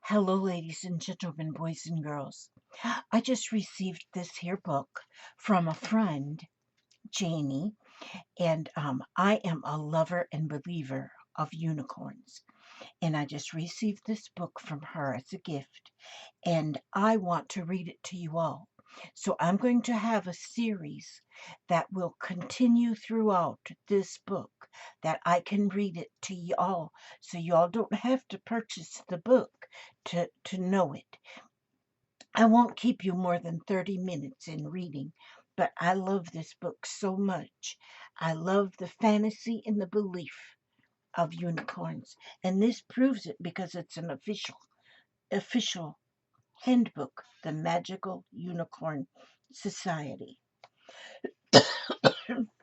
Hello, ladies and gentlemen, boys and girls. I just received this here book from a friend, Janie, and I am a lover and believer of unicorns. And I just received this book from her as a gift, and I want to read it to you all. So I'm going to have a series that will continue throughout this book that I can read it to y'all so y'all don't have to purchase the book to know it. I won't keep you more than 30 minutes in reading, but I love this book so much. I love the fantasy and the belief of unicorns, and this proves it because it's an official handbook, the Magical Unicorn Society.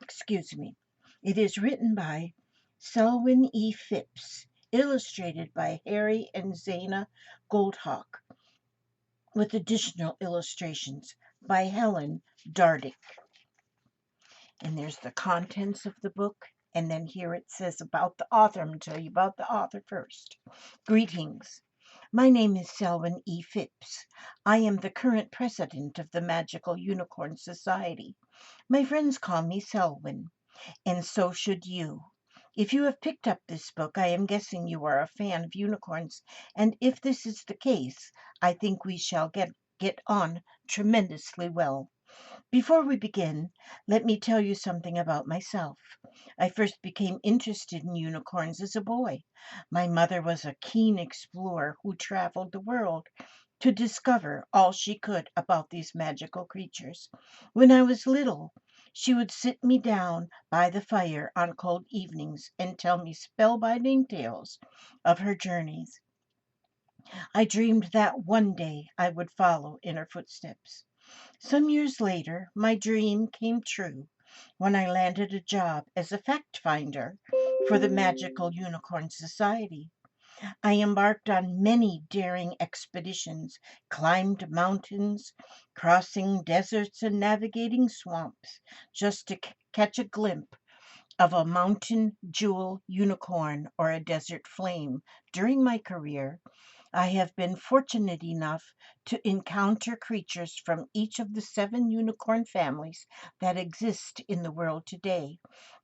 Excuse me. It is written by Selwyn E. Phipps, illustrated by Harry and Zana Goldhawk, with additional illustrations by Helen Dardick. And there's the contents of the book. And then here it says about the author. I'm going to tell you about the author first. Greetings. My name is Selwyn E. Phipps. I am the current president of the Magical Unicorn Society. My friends call me Selwyn, and so should you. If you have picked up this book, I am guessing you are a fan of unicorns, and if this is the case, I think we shall get on tremendously well. Before we begin, let me tell you something about myself. I first became interested in unicorns as a boy. My mother was a keen explorer who traveled the world to discover all she could about these magical creatures. When I was little, she would sit me down by the fire on cold evenings and tell me spellbinding tales of her journeys. I dreamed that one day I would follow in her footsteps. Some years later, my dream came true when I landed a job as a fact finder for the Magical Unicorn Society. I embarked on many daring expeditions, climbed mountains, crossing deserts, and navigating swamps just to catch a glimpse of a mountain jewel unicorn or a desert flame. During my career, I have been fortunate enough to encounter creatures from each of the 7 unicorn families that exist in the world today.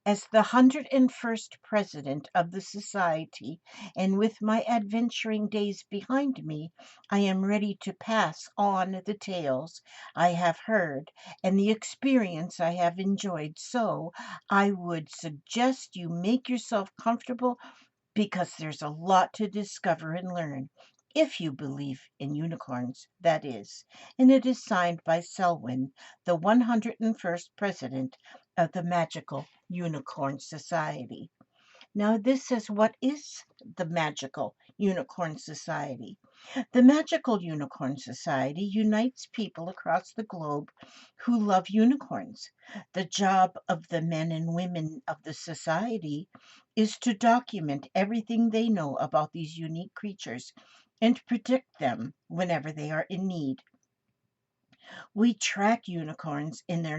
As the 101st president of the society, and with my adventuring days behind me, I am ready to pass on the tales I have heard and the experience I have enjoyed. So I would suggest you make yourself comfortable because there's a lot to discover and learn. If you believe in unicorns, that is. And it is signed by Selwyn, the 101st president of the Magical Unicorn Society. Now, this says, what is the Magical Unicorn Society? The Magical Unicorn Society unites people across the globe who love unicorns. The job of the men and women of the society is to document everything they know about these unique creatures and protect them whenever they are in need. We track unicorns in their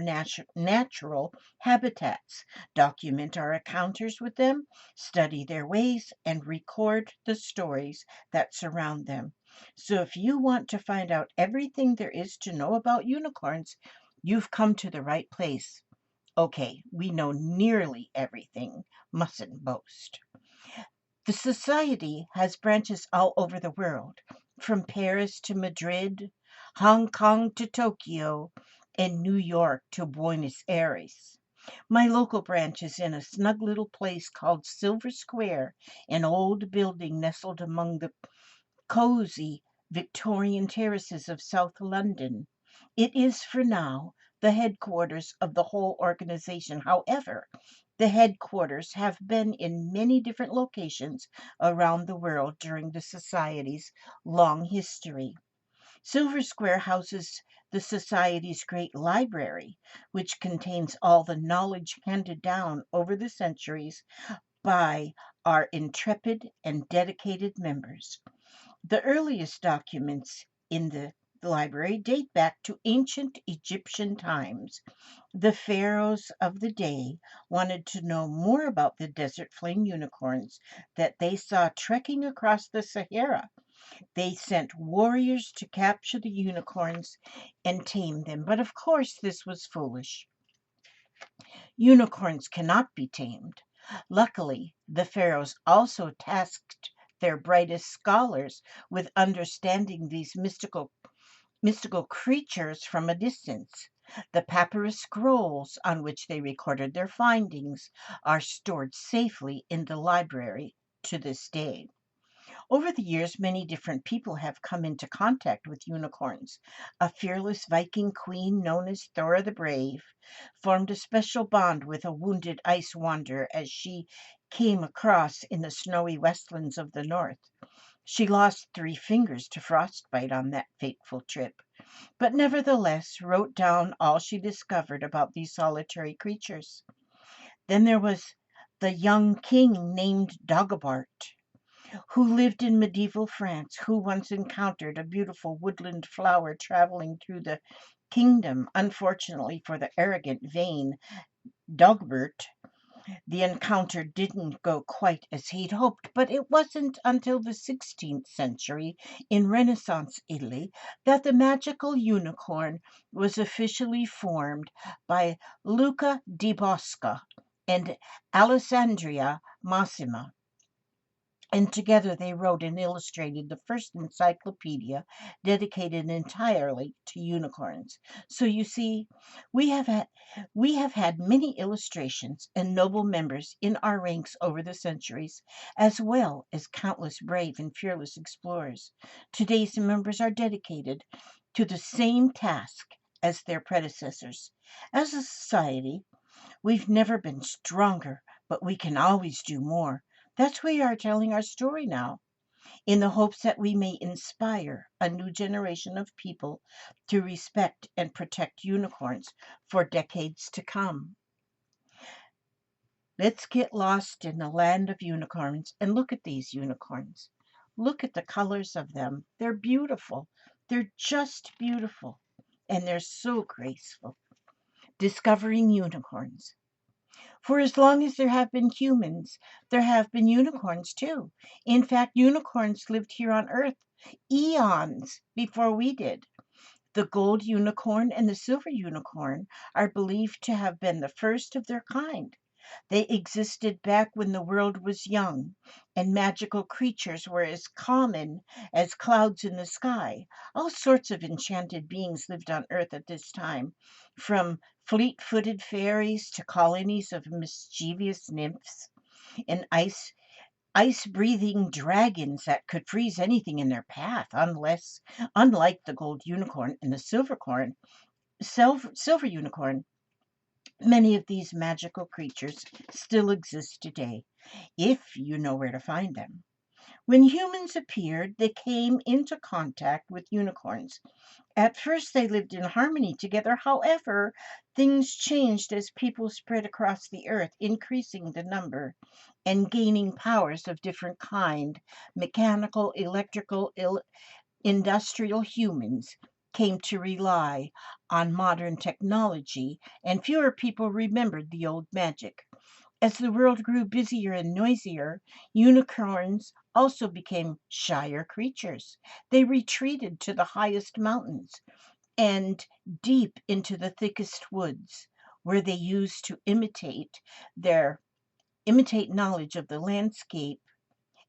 natural habitats, document our encounters with them, study their ways, and record the stories that surround them. So, if you want to find out everything there is to know about unicorns, you've come to the right place. Okay, we know nearly everything, mustn't boast. The society has branches all over the world, from Paris to Madrid, Hong Kong to Tokyo, and New York to Buenos Aires. My local branch is in a snug little place called Silver Square, an old building nestled among the cozy Victorian terraces of South London. It is for now the headquarters of the whole organization. However, the headquarters have been in many different locations around the world during the Society's long history. Silver Square houses the Society's great library, which contains all the knowledge handed down over the centuries by our intrepid and dedicated members. The earliest documents in the library date back to ancient Egyptian times. The pharaohs of the day wanted to know more about the desert flame unicorns that they saw trekking across the Sahara. They sent warriors to capture the unicorns and tame them. But of course, this was foolish. Unicorns cannot be tamed. Luckily, the pharaohs also tasked their brightest scholars with understanding these mystical creatures from a distance. The papyrus scrolls on which they recorded their findings are stored safely in the library to this day. Over the years, many different people have come into contact with unicorns. A fearless Viking queen known as Thora the Brave formed a special bond with a wounded ice wanderer as she came across in the snowy westlands of the north. She lost 3 fingers to frostbite on that fateful trip, but nevertheless wrote down all she discovered about these solitary creatures. Then there was the young king named Dagobert, who lived in medieval France, who once encountered a beautiful woodland flower traveling through the kingdom. Unfortunately for the arrogant, vain Dagobert, the encounter didn't go quite as he'd hoped, but it wasn't until the 16th century in Renaissance Italy that the magical unicorn was officially formed by Luca di Bosca and Alessandria Massima. And together they wrote and illustrated the first encyclopedia dedicated entirely to unicorns. So you see, we have had we have had many illustrations and noble members in our ranks over the centuries, as well as countless brave and fearless explorers. Today's members are dedicated to the same task as their predecessors. As a society, we've never been stronger, but we can always do more. That's why we are telling our story now, in the hopes that we may inspire a new generation of people to respect and protect unicorns for decades to come. Let's get lost in the land of unicorns and look at these unicorns. Look at the colors of them. They're beautiful. They're just beautiful. And they're so graceful. Discovering unicorns. For as long as there have been humans, there have been unicorns too. In fact, unicorns lived here on Earth eons before we did. The gold unicorn and the silver unicorn are believed to have been the first of their kind. They existed back when the world was young and magical creatures were as common as clouds in the sky. All sorts of enchanted beings lived on Earth at this time, from fleet footed fairies to colonies of mischievous nymphs and ice breathing dragons that could freeze anything in their path, unlike the gold unicorn and the silver unicorn. Many of these magical creatures still exist today, if you know where to find them. When humans appeared, they came into contact with unicorns. At first, they lived in harmony together. However, things changed as people spread across the earth, increasing the number and gaining powers of different kind. Mechanical, electrical, industrial humans came to rely on modern technology, and fewer people remembered the old magic. As the world grew busier and noisier, unicorns also became shyer creatures. They retreated to the highest mountains and deep into the thickest woods, where they used to imitate knowledge of the landscape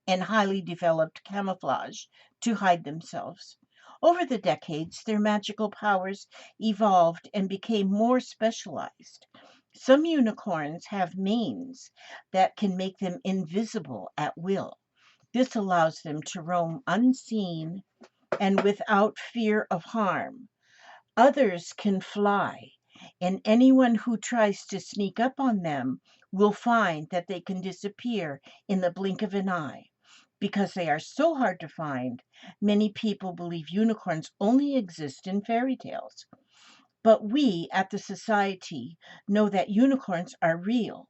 and highly developed camouflage to hide themselves. Over the decades, their magical powers evolved and became more specialized. Some unicorns have manes that can make them invisible at will. This allows them to roam unseen and without fear of harm. Others can fly, and anyone who tries to sneak up on them will find that they can disappear in the blink of an eye. Because they are so hard to find, many people believe unicorns only exist in fairy tales. But we at the Society know that unicorns are real.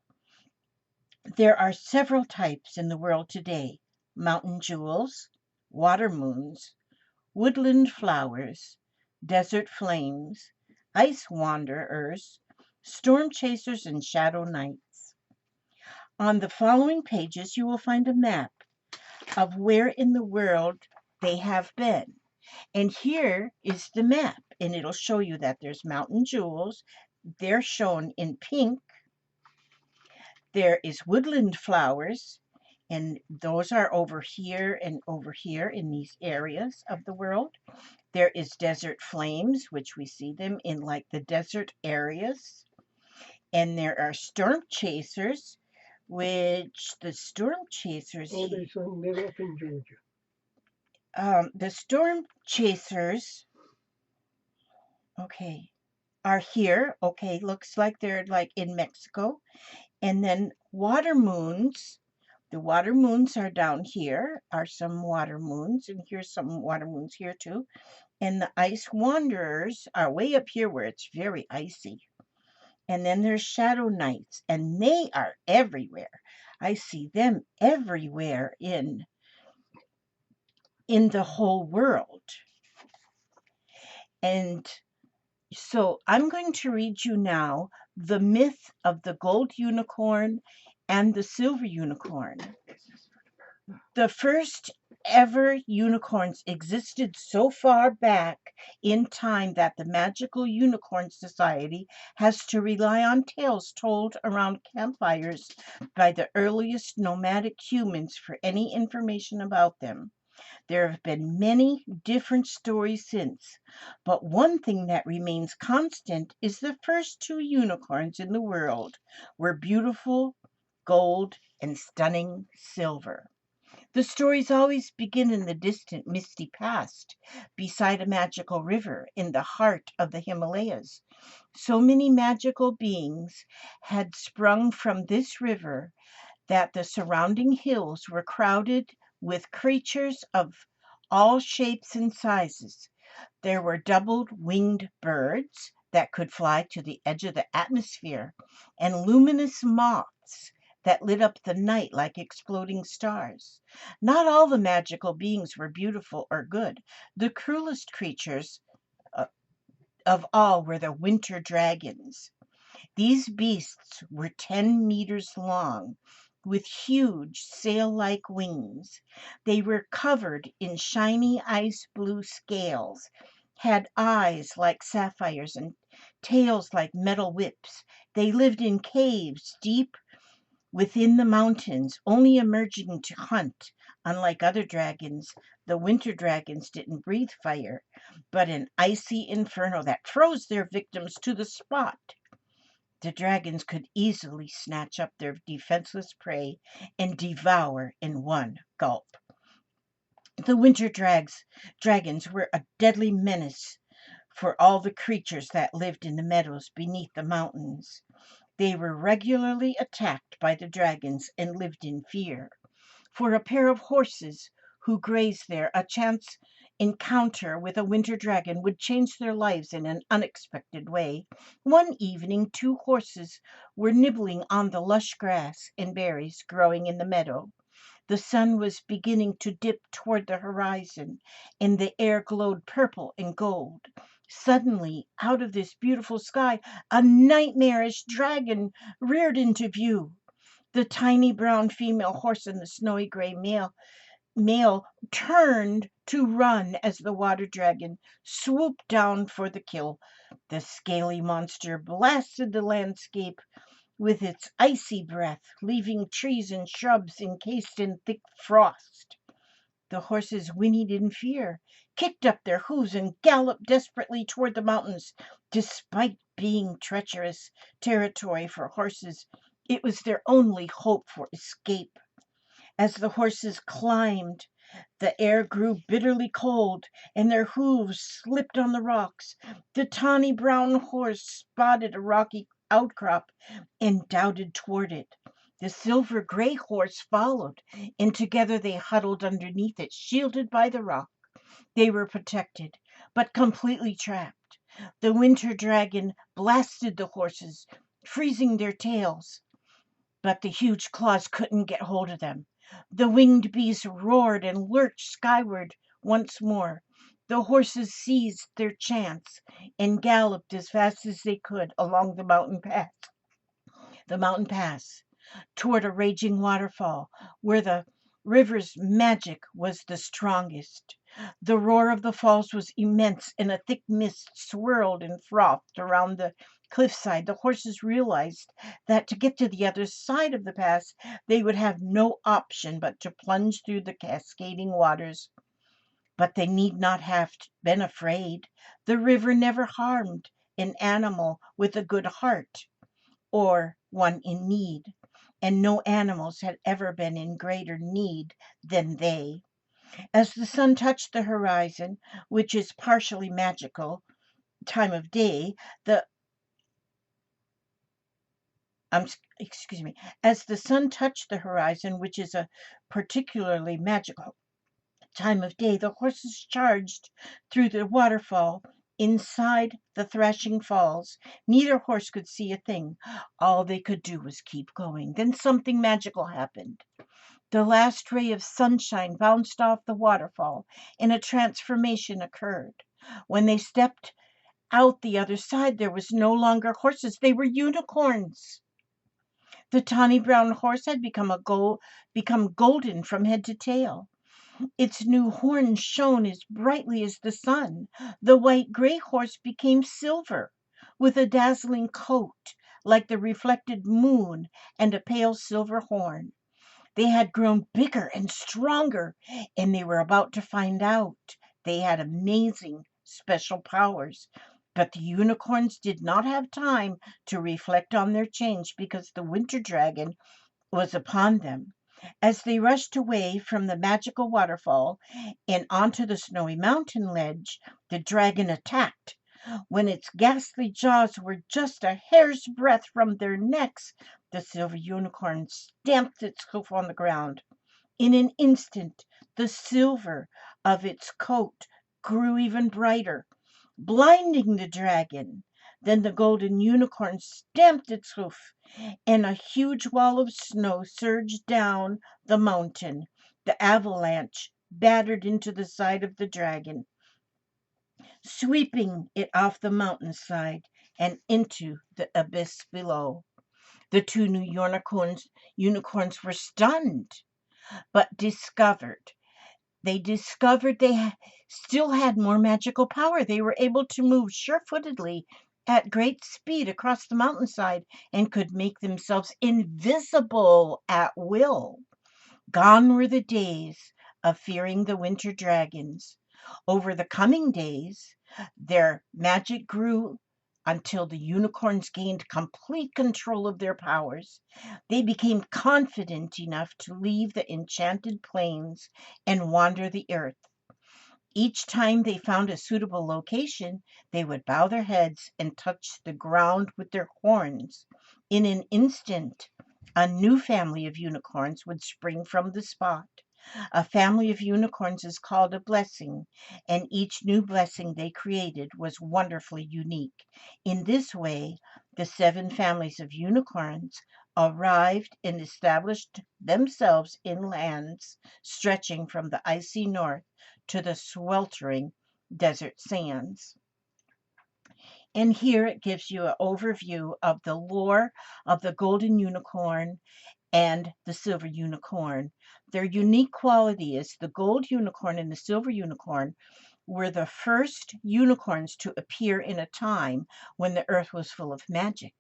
There are several types in the world today: mountain jewels, water moons, woodland flowers, desert flames, ice wanderers, storm chasers, and shadow knights. On the following pages, you will find a map of where in the world They have been. And here is the map, and it'll show you that there's mountain jewels. They're shown in pink. There is woodland flowers, and those are over here and over here in these areas of the world. There is desert flames, which we see them in like the desert areas. And there are storm chasers, which the storm chasers, Oh, they sung that up in Georgia. the storm chasers, okay, are here. Okay, looks like they're like in Mexico. And then water moons. The water moons are down here, are some water moons, and here's some water moons here too. And the ice wanderers are way up here where it's very icy. And then there's shadow knights, and they are everywhere. I see them everywhere in the whole world. And so I'm going to read you now the myth of the gold unicorn and the silver unicorn. The first ever unicorns existed so far back in time that the Magical Unicorn Society has to rely on tales told around campfires by the earliest nomadic humans for any information about them. There have been many different stories since, but one thing that remains constant is the first two unicorns in the world were beautiful gold and stunning silver. The stories always begin in the distant, misty past, beside a magical river in the heart of the Himalayas. So many magical beings had sprung from this river that the surrounding hills were crowded with creatures of all shapes and sizes. There were double-winged birds that could fly to the edge of the atmosphere, and luminous moths that lit up the night like exploding stars. Not all the magical beings were beautiful or good. The cruelest creatures uh, of all were the winter dragons. These beasts were 10 meters long, with huge sail like wings. They were covered in shiny ice blue scales, had eyes like sapphires, and tails like metal whips. They lived in caves deep within the mountains, only emerging to hunt. Unlike other dragons, the winter dragons didn't breathe fire, but an icy inferno that froze their victims to the spot. The dragons could easily snatch up their defenseless prey and devour in one gulp. The dragons were a deadly menace for all the creatures that lived in the meadows beneath the mountains. They were regularly attacked by the dragons and lived in fear. For a pair of horses who grazed there, a chance encounter with a winter dragon would change their lives in an unexpected way. One evening, two horses were nibbling on the lush grass and berries growing in the meadow. The sun was beginning to dip toward the horizon, and the air glowed purple and gold. Suddenly, out of this beautiful sky, a nightmarish dragon reared into view. The tiny brown female horse and the snowy gray male turned to run as the water dragon swooped down for the kill. The scaly monster blasted the landscape with its icy breath, leaving trees and shrubs encased in thick frost. The horses whinnied in fear, kicked up their hooves, and galloped desperately toward the mountains. Despite being treacherous territory for horses, it was their only hope for escape. As the horses climbed, the air grew bitterly cold, and their hooves slipped on the rocks. The tawny brown horse spotted a rocky outcrop and darted toward it. The silver gray horse followed, and together they huddled underneath it, shielded by the rock. They were protected, but completely trapped. The winter dragon blasted the horses, freezing their tails, but the huge claws couldn't get hold of them. The winged beasts roared and lurched skyward once more. The horses seized their chance and galloped as fast as they could along the mountain pass toward a raging waterfall where the River's magic was the strongest. The roar of the falls was immense, and a thick mist swirled and frothed around the cliffside. The horses realized that to get to the other side of the pass, they would have no option but to plunge through the cascading waters. But they need not have been afraid. The river never harmed an animal with a good heart or one in need, and no animals had ever been in greater need than they. As the sun touched the horizon, which is partially magical time of day, the excuse me, as the sun touched the horizon, which is a particularly magical time of day, the horses charged through the waterfall inside the thrashing falls. Neither horse could see a thing. All they could do was keep going. Then something magical happened. The last ray of sunshine bounced off the waterfall, and a transformation occurred. When they stepped out the other side, there was no longer horses, they were unicorns. The tawny brown horse had become golden from head to tail. Its new horns shone as brightly as the sun. The white gray horse became silver, with a dazzling coat like the reflected moon and a pale silver horn. They had grown bigger and stronger, and they were about to find out they had amazing special powers. But the unicorns did not have time to reflect on their change because the winter dragon was upon them. As they rushed away from the magical waterfall and onto the snowy mountain ledge, the dragon attacked. When its ghastly jaws were just a hair's breadth from their necks, the silver unicorn stamped its hoof on the ground. In an instant, the silver of its coat grew even brighter, blinding the dragon. Then the golden unicorn stamped its hoof, and a huge wall of snow surged down the mountain. The avalanche battered into the side of the dragon, sweeping it off the mountainside and into the abyss below. The two new unicorns were stunned, but discovered they still had more magical power. They were able to move sure-footedly at great speed across the mountainside and could make themselves invisible at will. Gone were the days of fearing the winter dragons. Over the coming days, their magic grew until the unicorns gained complete control of their powers. They became confident enough to leave the enchanted plains and wander the earth. Each time they found a suitable location, they would bow their heads and touch the ground with their horns. In an instant, a new family of unicorns would spring from the spot. A family of unicorns is called a blessing, and each new blessing they created was wonderfully unique. In this way, the seven families of unicorns arrived and established themselves in lands stretching from the icy north to the sweltering desert sands. And here it gives you an overview of the lore of the golden unicorn and the silver unicorn. Their unique quality is the gold unicorn and the silver unicorn were the first unicorns to appear in a time when the earth was full of magic.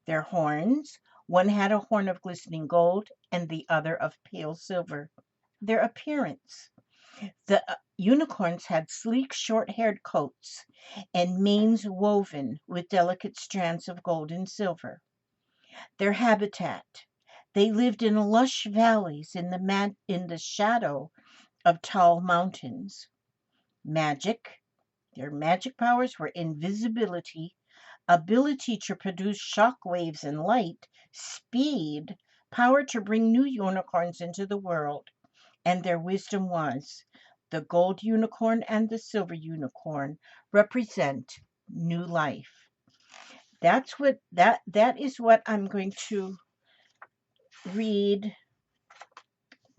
Their horns, one had a horn of glistening gold and the other of pale silver. Their appearance. The unicorns had sleek, short haired coats and manes woven with delicate strands of gold and silver. Their habitat. They lived in lush valleys in the shadow of tall mountains. Magic. Their magic powers were invisibility, ability to produce shock waves and light, speed, power to bring new unicorns into the world, and their wisdom was the gold unicorn and the silver unicorn represent new life. That is what I'm going to read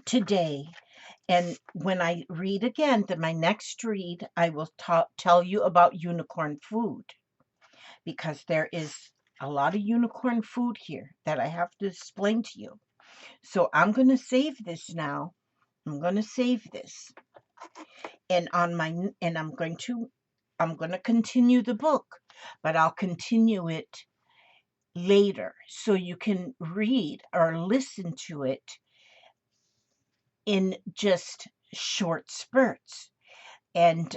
today. And when I read again, my next read, I will tell you about unicorn food because there is a lot of unicorn food here that I have to explain to you. So I'm going to save this now. I'm going to save this. And I'm going to continue the book, but I'll continue it later so you can read or listen to it in just short spurts. And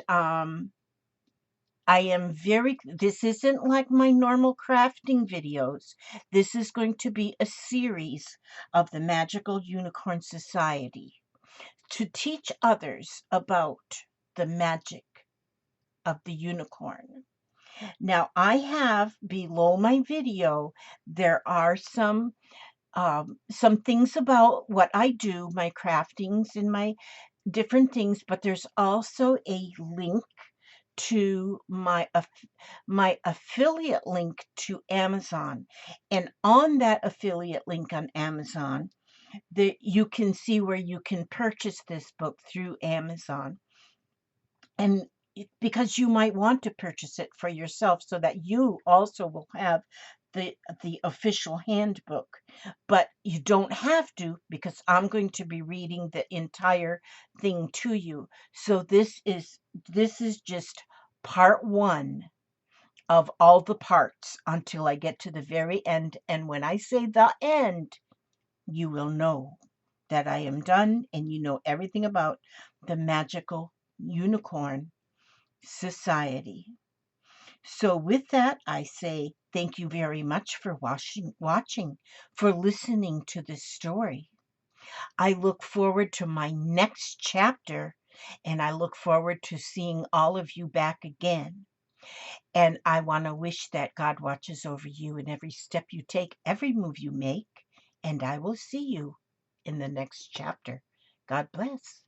this isn't like my normal crafting videos. This is going to be a series of the Magical Unicorn Society to teach others about the magic of the unicorn. Now, I have below my video, there are some things about what I do, my craftings and my different things, but there's also a link to my affiliate link to Amazon. And on that affiliate link on Amazon, you can see where you can purchase this book through Amazon. And because you might want to purchase it for yourself so that you also will have the official handbook, but you don't have to, because I'm going to be reading the entire thing to you. So this is just part 1 of all the parts until I get to the very end. And when I say the end, you will know that I am done and you know everything about the Magical Unicorn Society. So with that, I say thank you very much for watching, for listening to this story. I look forward to my next chapter, and I look forward to seeing all of you back again. And I want to wish that God watches over you in every step you take, every move you make, and I will see you in the next chapter. God bless.